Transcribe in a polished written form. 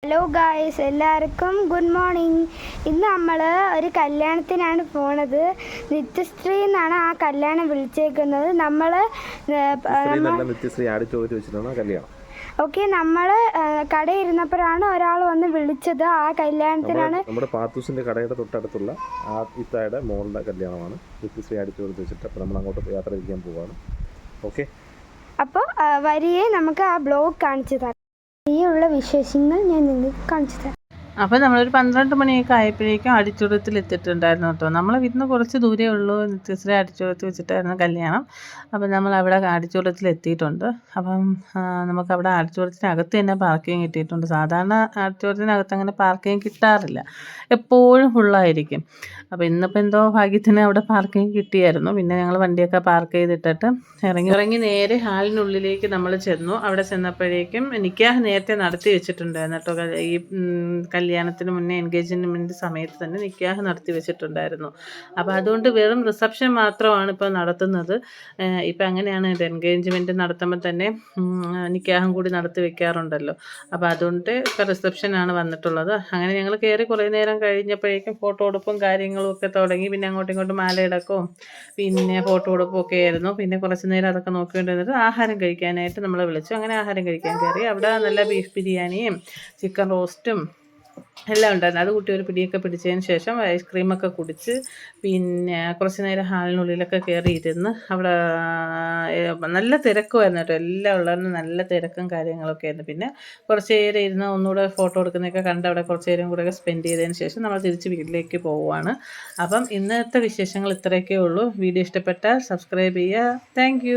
Hello guys, എല്ലാവർക്കും good morning. ഇന്ന് നമ്മൾ ഒരു കല്യാണത്തിനാണ് പോണത്. നിത്യശ്രീ എന്നാണ് ആ കല്യാണം വിളിച്ചേക്കുന്നത്. ഓക്കെ, നമ്മൾ കടയിൽ ഇരുന്നപ്പോഴാണ് ഒരാൾ വന്ന് വിളിച്ചത്. ആ കല്യാണത്തിനാണ് നമ്മുടെ പാത്തൂസിന്റെ കടയുടെ തൊട്ടടുത്തുള്ള ആദിത്തയുടെ മോളുടെ കല്യാണമാണ്. നിത്യശ്രീ ആഡിറ്റോറിയത്തിൽ വെച്ചിട്ട്. അപ്പോൾ നമ്മൾ അങ്ങോട്ട് യാത്ര ചെയ്യാൻ പോവാണ്. ഓക്കെ, അപ്പോൾ വരിയെ നമുക്ക് ആ ബ്ലോഗ് കാണിച്ചു തരാം. ഉള്ള വിശേഷങ്ങൾ ഞാൻ നിങ്ങൾക്ക് കാണിച്ചു തരാം. അപ്പോൾ നമ്മളൊരു 12 മണിയൊക്കെ ആയപ്പോഴേക്കും ആഡിറ്റോറിയത്തിൽ എത്തിയിട്ടുണ്ടായിരുന്നു കേട്ടോ. നമ്മൾ ഇന്ന് കുറച്ച് ദൂരേ ഉള്ളൂ. നിത്യശ്രീ ആഡിറ്റോറിയത്തിൽ വെച്ചിട്ടായിരുന്നു കല്യാണം. അപ്പം നമ്മൾ അവിടെ ആഡിറ്റോറിയത്തിൽ എത്തിയിട്ടുണ്ട്. അപ്പം നമുക്കവിടെ ആഡിറ്റോറിയത്തിനകത്ത് തന്നെ പാർക്കിംഗ് കിട്ടിയിട്ടുണ്ട്. സാധാരണ ആഡിറ്റോറിയത്തിനകത്ത് അങ്ങനെ പാർക്കിംഗ് കിട്ടാറില്ല, എപ്പോഴും ഫുള്ളായിരിക്കും. അപ്പോൾ ഇന്നിപ്പോൾ എന്തോ ഭാഗ്യത്തിന് അവിടെ പാർക്കിംഗ് കിട്ടിയായിരുന്നു. പിന്നെ ഞങ്ങൾ വണ്ടിയൊക്കെ പാർക്ക് ചെയ്തിട്ടിട്ട് ഇറങ്ങി നേരെ ഹാളിനുള്ളിലേക്ക് നമ്മൾ ചെന്നു. അവിടെ ചെന്നപ്പോഴേക്കും നിക്കാഹ് നേരത്തെ നടത്തി വെച്ചിട്ടുണ്ടായിരുന്നു കേട്ടോ. ഈ കല്യാണത്തിന് മുന്നേ എൻഗേജ്മെൻറ്റ് സമയത്ത് തന്നെ നിക്കാഹ് നടത്തി വെച്ചിട്ടുണ്ടായിരുന്നു. അപ്പോൾ അതുകൊണ്ട് വെറും റിസപ്ഷൻ മാത്രമാണ് ഇപ്പോൾ നടത്തുന്നത്. ഇപ്പം അങ്ങനെയാണ് ഇത്, എൻഗേജ്മെൻറ്റ് നടത്തുമ്പോൾ തന്നെ നിക്കാഹും കൂടി നടത്തി വെക്കാറുണ്ടല്ലോ. അപ്പോൾ അതുകൊണ്ട് ഇപ്പോൾ റിസപ്ഷനാണ് വന്നിട്ടുള്ളത്. അങ്ങനെ ഞങ്ങൾ കയറി കുറേ നേരം കഴിഞ്ഞപ്പോഴേക്കും ഫോട്ടോ എടുപ്പും കാര്യങ്ങളും ഒക്കെ തുടങ്ങി. പിന്നെ അങ്ങോട്ടും ഇങ്ങോട്ടും മാലയിടക്കവും പിന്നെ ഫോട്ടോ എടുപ്പും ഒക്കെ ആയിരുന്നു. പിന്നെ കുറച്ച് നേരം അതൊക്കെ നോക്കിക്കൊണ്ടിരുന്നിട്ട് ആഹാരം കഴിക്കാനായിട്ട് നമ്മളെ വിളിച്ചു. അങ്ങനെ ആഹാരം കഴിക്കാൻ കയറി. അവിടെ നല്ല ബീഫ് ബിരിയാണിയും ചിക്കൻ റോസ്റ്റും എല്ലാം ഉണ്ടായിരുന്നു. അത് കൂട്ടി ഒരു പിടിയൊക്കെ പിടിച്ചതിന് ശേഷം ഐസ്ക്രീമൊക്കെ കുടിച്ച് പിന്നെ കുറച്ച് നേരം ഹാളിനുള്ളിലൊക്കെ കയറി ഇരുന്ന്. അവിടെ നല്ല തിരക്കുമായിരുന്നു കേട്ടോ. എല്ലാം ഉള്ളവരും നല്ല തിരക്കും കാര്യങ്ങളൊക്കെ ആയിരുന്നു. പിന്നെ കുറച്ച് നേരം ഇരുന്ന് ഒന്നുകൂടെ ഫോട്ടോ എടുക്കുന്നതൊക്കെ കണ്ട് അവിടെ കുറച്ച് നേരം കൂടെയൊക്കെ സ്പെൻഡ് ചെയ്തതിന് ശേഷം നമ്മൾ തിരിച്ച് വീട്ടിലേക്ക് പോവുകയാണ്. അപ്പം ഇന്നത്തെ വിശേഷങ്ങൾ ഇത്രയൊക്കെ ഉള്ളൂ. വീഡിയോ ഇഷ്ടപ്പെട്ടാൽ സബ്സ്ക്രൈബ് ചെയ്യുക. താങ്ക്